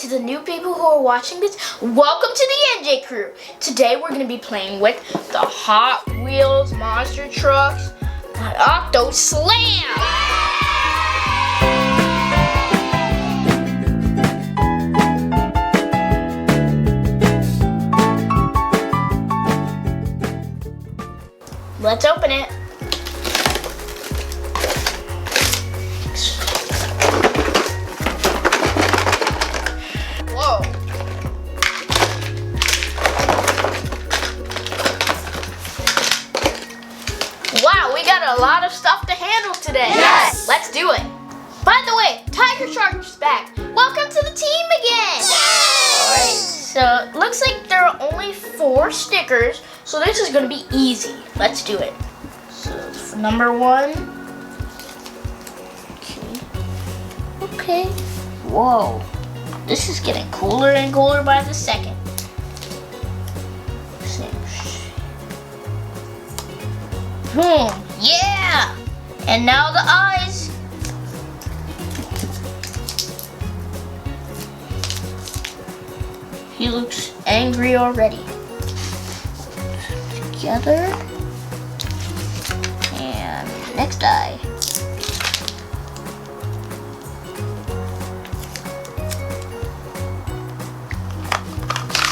to the new people who are watching this, welcome to the Enjay crew. Today we're going to be playing with the Hot Wheels monster trucks, Octo Slam. Let's open it. Whoa. Wow, we got a lot of stuff to handle today. Yes! Let's do it. By the way, Tiger Shark's back. Welcome to the team again. Alright, so it looks like there are only 4 stickers, so this is going to be easy. Let's do it. So for number 1. Okay. Whoa. This is getting cooler and cooler by the second. Yeah! And now the eyes. He looks angry already. Together. And next eye.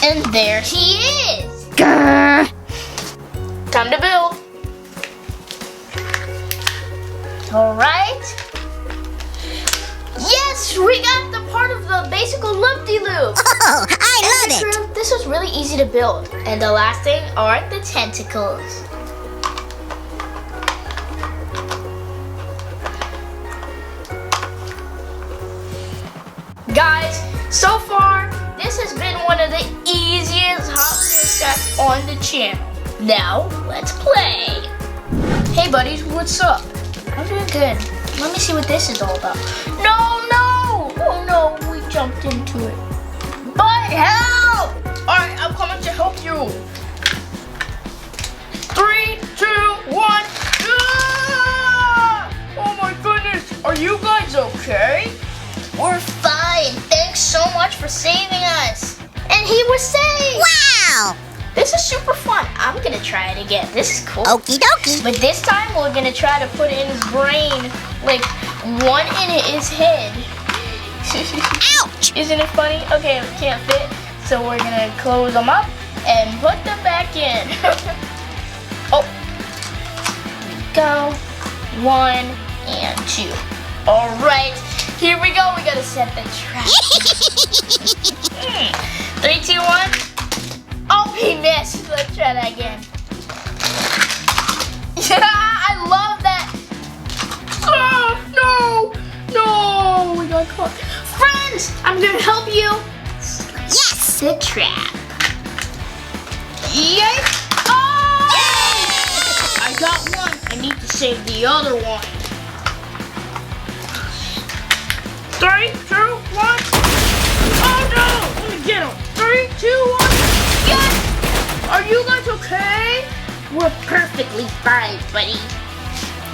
And there he is! Grr. Time to build. Alright. Yes, we got the part of the basic loop-de-loop. Oh, I love it. This was really easy to build. And the last thing are the tentacles. Guys, so far, this has been one of the easiest Hot Wheels sets on the channel. Now, let's play. Hey buddies, what's up? I'm doing good. Let me see what this is all about. No! Oh no, we jumped into it. But help! Alright, I'm coming to help you. 3, 2, 1. Ah! Oh my goodness, are you guys okay? We're fine. Thanks so much for saving us. And he was saved. Wow! This is super fun. I'm going to try it again. This is cool. Okie dokie. But this time we're going to try to put it in his brain, like one in his head. Ouch! Isn't it funny? Okay, it can't fit. So we're going to close them up and put them back in. Oh. Here we go. 1 and 2. All right. Here we go. We got to set the trap. 3, 2, 1. Oh, he missed. Let's try that again. Yeah, I love that. Oh, no, we got caught. Friends, I'm gonna help you. Yes! The trap. Yay! Oh! Yay! I got one. I need to save the other one. 3, 2, 1. Oh no! Let me get him. 3, 2, 1. Yes! Are you guys okay? We're perfectly fine, buddy.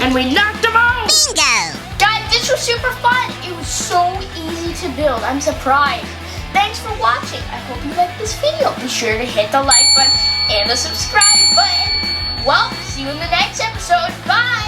And we knocked them out! Bingo! Guys, this was super fun. It was so easy to build. I'm surprised. Thanks for watching. I hope you liked this video. Be sure to hit the like button and the subscribe button. Well, see you in the next episode. Bye!